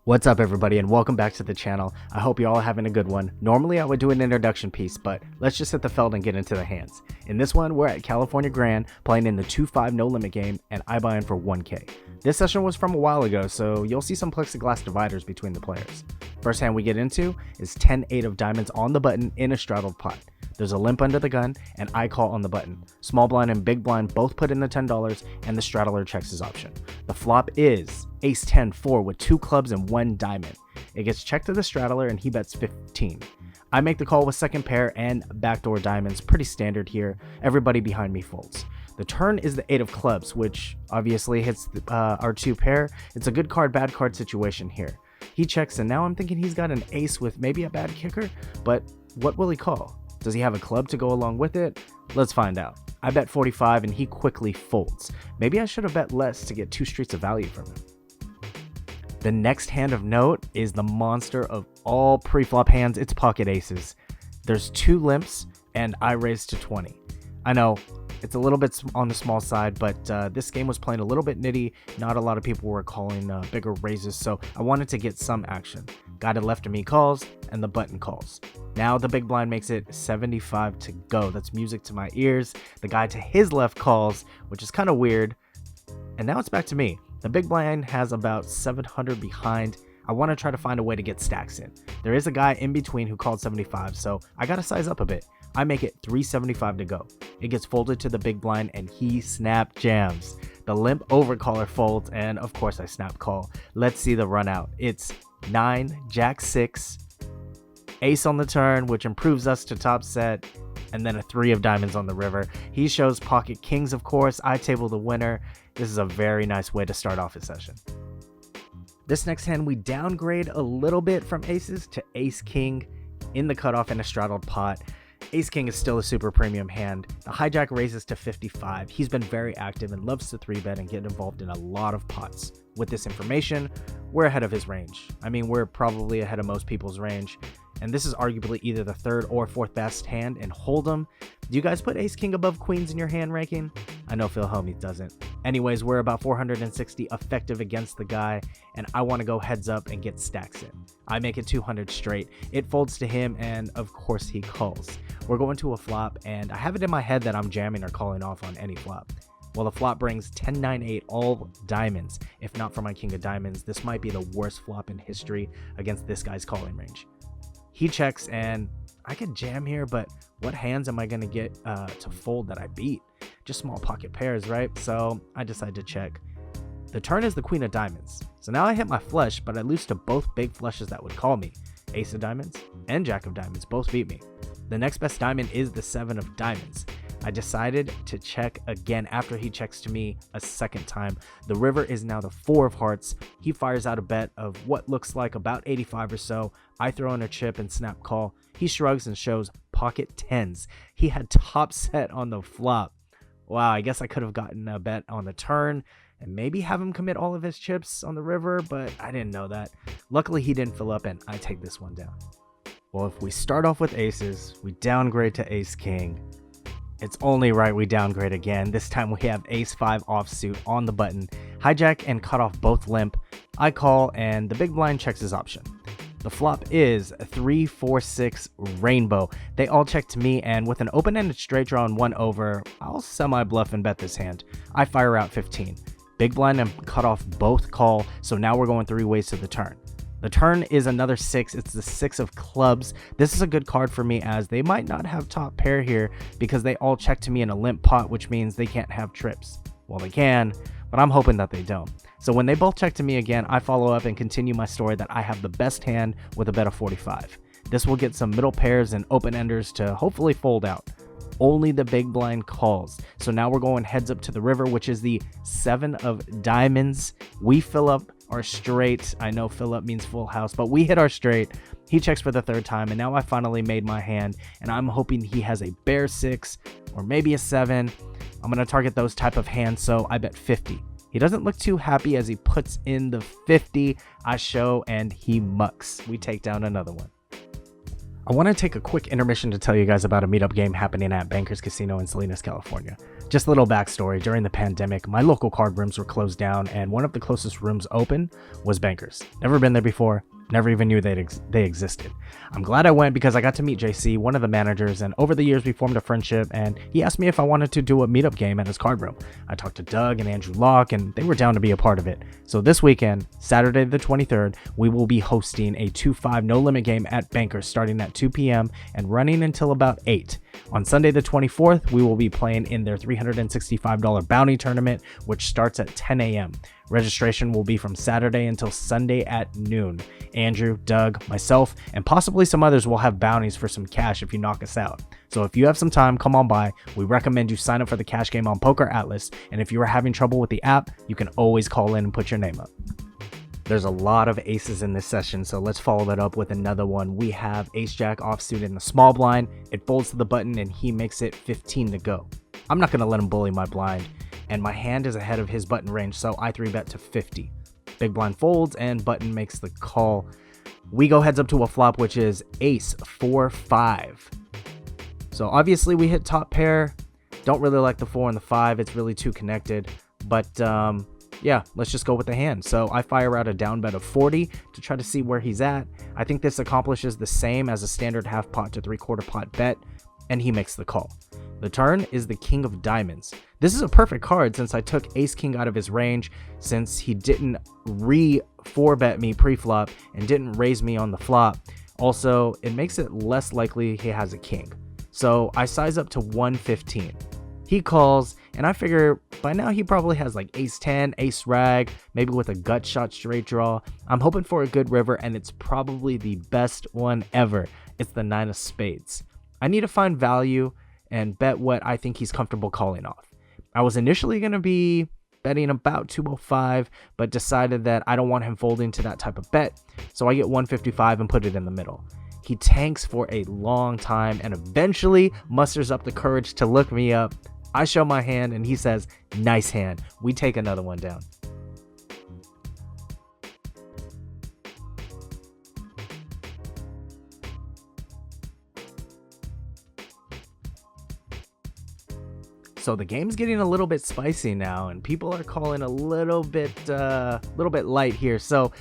What's up everybody and welcome back to the channel. I hope you all are having a good one. Normally I would do an introduction piece, but let's just hit the feld and get into the hands. In this one, we're at California Grand playing in the 2-5 no limit game and I buy in for 1k. This session was from a while ago, so you'll see some plexiglass dividers between the players. First hand we get into is 10-8 of diamonds on the button in a straddled pot. There's a limp under the gun and I call on the button. Small blind and big blind both put in the $10 and the straddler checks his option. The flop is ace 10-4 with 2 clubs and 1 diamond. It gets checked to the straddler and he bets 15. I make the call with second pair and backdoor diamonds, pretty standard here. Everybody behind me folds. The turn is the 8 of clubs, which obviously hits our 2 pair. It's a good card, bad card situation here. He checks and now I'm thinking he's got an ace with maybe a bad kicker, but what will he call? Does he have a club to go along with it? Let's find out. I bet 45 and he quickly folds. Maybe I should have bet less to get 2 streets of value from him. The next hand of note is the monster of all pre-flop hands. It's pocket aces. There's 2 limps and I raise to 20. I know it's a little bit on the small side, but this game was playing a little bit nitty. Not a lot of people were calling bigger raises, so I wanted to get some action. Guy to left of me calls and the button calls. Now the big blind makes it 75 to go. That's music to my ears. The guy to his left calls, which is kind of weird. And now it's back to me. The big blind has about 700 behind. I want to try to find a way to get stacks in. There is a guy in between who called 75, so I got to size up a bit. I make it 375 to go. It gets folded to the big blind and he snap jams. The limp overcaller folds and of course I snap call. Let's see the run out. It's 9, jack 6, ace on the turn, which improves us to top set, and then a 3 of diamonds on the river. He shows pocket kings, of course. I table the winner. This is a very nice way to start off a session. This next hand we downgrade a little bit from aces to ace king in the cutoff in a straddled pot. Ace king is still a super premium hand. The hijack raises to 55. He's been very active and loves to 3-bet and get involved in a lot of pots. With this information, we're ahead of his range. I mean, we're probably ahead of most people's range. And this is arguably either the 3rd or 4th best hand in Hold'em. Do you guys put ace king above queens in your hand ranking? I know Phil Homie doesn't. Anyways, we're about 460 effective against the guy, and I want to go heads up and get stacks in. I make it 200 straight. It folds to him, and of course he calls. We're going to a flop, and I have it in my head that I'm jamming or calling off on any flop. Well, the flop brings 10-9-8 all diamonds. If not for my king of diamonds, this might be the worst flop in history against this guy's calling range. He checks and I could jam here, but what hands am I going to get to fold that I beat? Just small pocket pairs, right? So I decide to check. The turn is the queen of diamonds. So now I hit my flush, but I lose to both big flushes that would call me. Ace of diamonds and jack of diamonds both beat me. The next best diamond is the 7 of diamonds. I decided to check again after he checks to me a second time. The river is now the 4 of hearts. He fires out a bet of what looks like about 85 or so. I throw in a chip and snap call. He shrugs and shows pocket 10s. He had top set on the flop. Wow, I guess I could have gotten a bet on the turn and maybe have him commit all of his chips on the river, but I didn't know that. Luckily, he didn't fill up and I take this one down. Well, if we start off with aces, we downgrade to ace king. It's only right we downgrade again. This time we have ace 5 offsuit on the button. Hijack and cut off both limp. I call and the big blind checks his option. The flop is 3, 4, 6 rainbow. They all check to me, and with an open-ended straight draw and 1 over, I'll semi-bluff and bet this hand. I fire out 15. Big blind and cut off both call, so now we're going 3 ways to the turn. The turn is another 6. It's the 6 of clubs. This is a good card for me as they might not have top pair here because they all check to me in a limp pot, which means they can't have trips. Well, they can, but I'm hoping that they don't. So when they both check to me again, I follow up and continue my story that I have the best hand with a bet of 45. This will get some middle pairs and open enders to hopefully fold out. Only the big blind calls. So now we're going heads up to the river, which is the 7 of diamonds. We fill up our straight. I know fill up means full house, but we hit our straight. He checks for the 3rd time, and now I finally made my hand, and I'm hoping he has a bear 6 or maybe a 7. I'm going to target those type of hands, so I bet 50. He doesn't look too happy as he puts in the 50. I show, and he mucks. We take down another one. I want to take a quick intermission to tell you guys about a meetup game happening at Bankers Casino in Salinas, California. Just a little backstory. During the pandemic, my local card rooms were closed down, and one of the closest rooms open was Bankers. Never been there before. Never even knew they existed. I'm glad I went because I got to meet JC, one of the managers, and over the years we formed a friendship, and he asked me if I wanted to do a meetup game at his card room. I talked to Doug and Andrew Locke, and they were down to be a part of it. So this weekend, Saturday the 23rd, we will be hosting a 2-5 no limit game at Bankers starting at 2 p.m. and running until about 8. On Sunday the 24th, we will be playing in their $365 bounty tournament, which starts at 10 a.m. Registration will be from Saturday until Sunday at noon. Andrew, Doug, myself, and possibly some others will have bounties for some cash if you knock us out. So if you have some time, come on by. We recommend you sign up for the cash game on Poker Atlas, and if you are having trouble with the app, you can always call in and put your name up. There's a lot of aces in this session, so let's follow that up with another one. We have ace-jack offsuit in the small blind. It folds to the button and he makes it 15 to go. I'm not going to let him bully my blind, and my hand is ahead of his button range, so I 3-bet to 50. Big blind folds and button makes the call. We go heads up to a flop, which is ace 4-5. So obviously we hit top pair. Don't really like the 4 and the 5. It's really too connected, but yeah, let's just go with the hand. So I fire out a down bet of 40 to try to see where he's at. I think this accomplishes the same as a standard half pot to 3/4 pot bet, and he makes the call. The turn is the king of diamonds. This is a perfect card since I took ace king out of his range, since he didn't re-4-bet me pre-flop and didn't raise me on the flop. Also, it makes it less likely he has a king. So I size up to 115. He calls, and I figure by now he probably has like ace 10, ace rag, maybe with a gut shot straight draw. I'm hoping for a good river, and it's probably the best one ever. It's the 9 of spades. I need to find value and bet what I think he's comfortable calling off. I was initially going to be betting about 205, but decided that I don't want him folding to that type of bet, so I get 155 and put it in the middle. He tanks for a long time and eventually musters up the courage to look me up. I show my hand and he says, "Nice hand." We take another one down. So the game's getting a little bit spicy now, and people are calling a little bit light here. So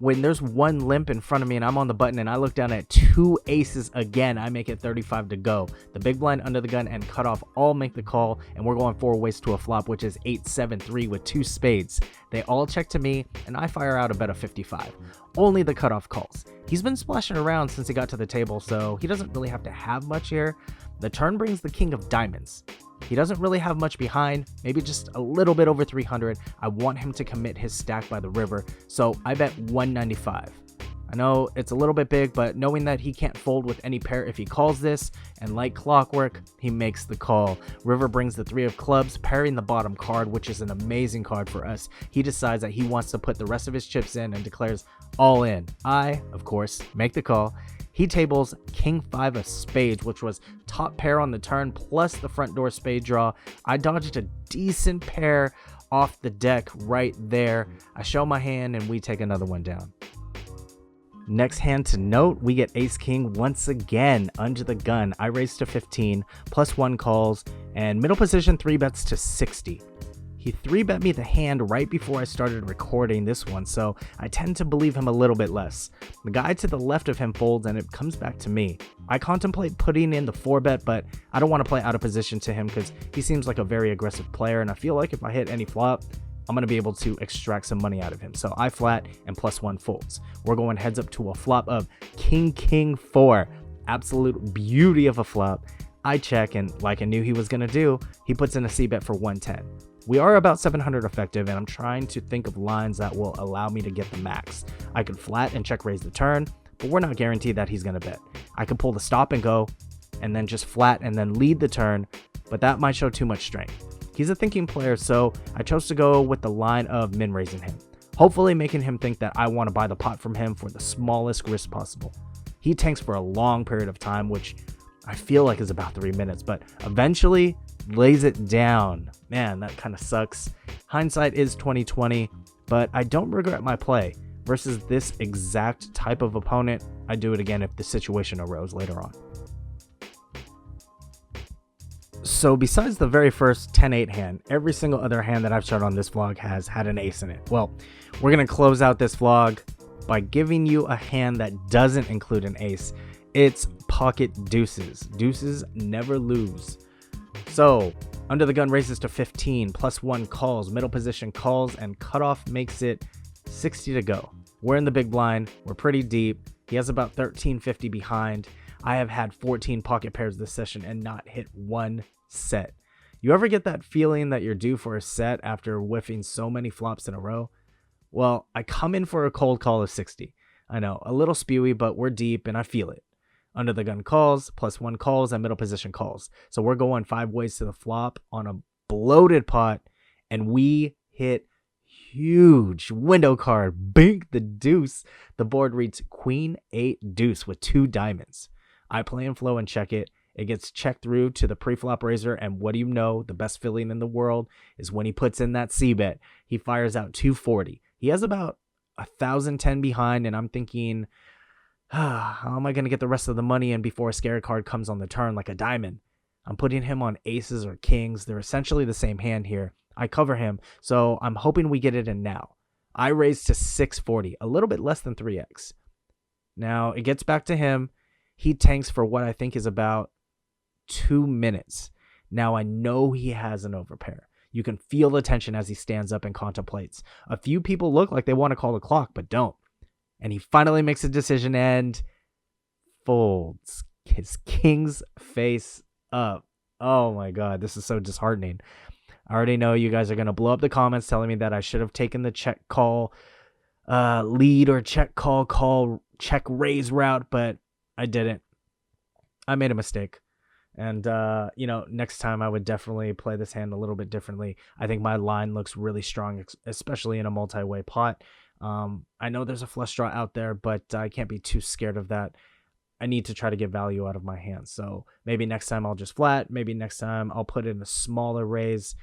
when there's one limp in front of me and I'm on the button and I look down at 2 aces again, I make it 35 to go. The big blind, under the gun, and cutoff all make the call, and we're going 4 ways to a flop, which is 8-7-3 with 2 spades. They all check to me, and I fire out a bet of 55. Only the cutoff calls. He's been splashing around since he got to the table, so he doesn't really have to have much here. The turn brings the king of diamonds. He doesn't really have much behind, maybe just a little bit over 300. I want him to commit his stack by the river, so I bet 195. I know it's a little bit big, but knowing that he can't fold with any pair if he calls this, and like clockwork, he makes the call. River brings the 3 of clubs, pairing the bottom card, which is an amazing card for us. He decides that he wants to put the rest of his chips in and declares all in. I, of course, make the call. He tables king 5 of spades, which was top pair on the turn, plus the front door spade draw. I dodged a decent pair off the deck right there. I show my hand and we take another one down. Next hand to note, we get ace king once again under the gun. I raise to 15, plus 1 calls, and middle position 3-bets to 60. He 3-bet me the hand right before I started recording this one, so I tend to believe him a little bit less. The guy to the left of him folds and it comes back to me. I contemplate putting in the 4-bet, but I don't want to play out of position to him because he seems like a very aggressive player, and I feel like if I hit any flop, I'm going to be able to extract some money out of him. So I flat and plus 1 folds. We're going heads up to a flop of king 4. Absolute beauty of a flop. I check, and like I knew he was going to do, he puts in a c-bet for 110. We are about 700 effective, and I'm trying to think of lines that will allow me to get the max. I could flat and check raise the turn, but we're not guaranteed that he's going to bet. I could pull the stop and go, and then just flat and then lead the turn, but that might show too much strength. He's a thinking player, so I chose to go with the line of min raising him, hopefully making him think that I want to buy the pot from him for the smallest risk possible. He tanks for a long period of time, which I feel like is about 3 minutes, but eventually lays it down. Man, that kind of sucks. Hindsight is 2020, but I don't regret my play. Versus this exact type of opponent, I'd do it again if the situation arose later on. So besides the very first 10-8 hand, every single other hand that I've showed on this vlog has had an ace in it. Well, we're going to close out this vlog by giving you a hand that doesn't include an ace. It's pocket deuces. Deuces never lose. So under the gun raises to 15, +1 calls, middle position calls, and cutoff makes it 60 to go. We're in the big blind. We're pretty deep. He has about 1350 behind. I have had 14 pocket pairs this session and not hit one set. You ever get that feeling that you're due for a set after whiffing so many flops in a row? Well, I come in for a cold call of 60. I know, a little spewy, but we're deep and I feel it. Under the gun calls, +1 calls, and middle position calls. So we're going 5 ways to the flop on a bloated pot, and we hit huge window card. Bink the deuce. The board reads Queen 8 deuce with 2 diamonds. I play in flow and check it. It gets checked through to the pre-flop raiser, and what do you know? The best feeling in the world is when he puts in that C-bet. He fires out 240. He has about 1,010 behind, and I'm thinking, how am I going to get the rest of the money in before a scare card comes on the turn like a diamond? I'm putting him on aces or kings. They're essentially the same hand here. I cover him, so I'm hoping we get it in now. I raise to 640, a little bit less than 3x. Now, it gets back to him. He tanks for what I think is about 2 minutes. Now, I know he has an overpair. You can feel the tension as he stands up and contemplates. A few people look like they want to call the clock, but don't. And he finally makes a decision and folds his king's face up. Oh my God, this is so disheartening. I already know you guys are going to blow up the comments telling me that I should have taken the check call lead or check call, check raise route, but I didn't. I made a mistake. And, next time I would definitely play this hand a little bit differently. I think my line looks really strong, especially in a multi-way pot. I know there's a flush draw out there, but I can't be too scared of that. I need to try to get value out of my hands. So maybe next time I'll just flat. Maybe next time I'll put in a smaller raise.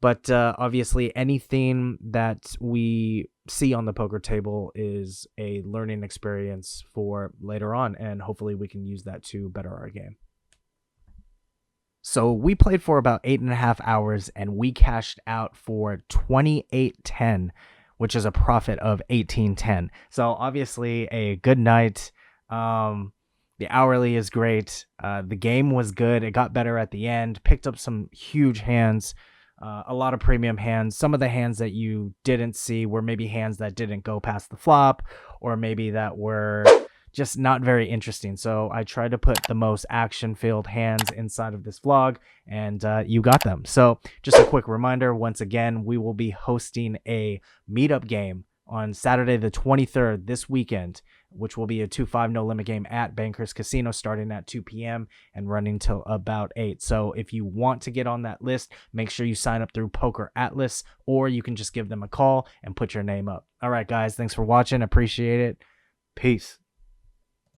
But obviously anything that we see on the poker table is a learning experience for later on. And hopefully we can use that to better our game. So we played for about 8.5 hours and we cashed out for 2810. Which is a profit of 1810. So obviously a good night. The hourly is great. The game was good. It got better at the end. Picked up some huge hands, a lot of premium hands. Some of the hands that you didn't see were maybe hands that didn't go past the flop, or maybe that were just not very interesting. So I tried to put the most action-filled hands inside of this vlog, and you got them. So just a quick reminder, once again, we will be hosting a meetup game on Saturday the 23rd this weekend, which will be a 2-5 no limit game at Bankers Casino starting at 2 p.m. and running till about 8. So if you want to get on that list, make sure you sign up through Poker Atlas, or you can just give them a call and put your name up. All right, guys, thanks for watching. Appreciate it. Peace.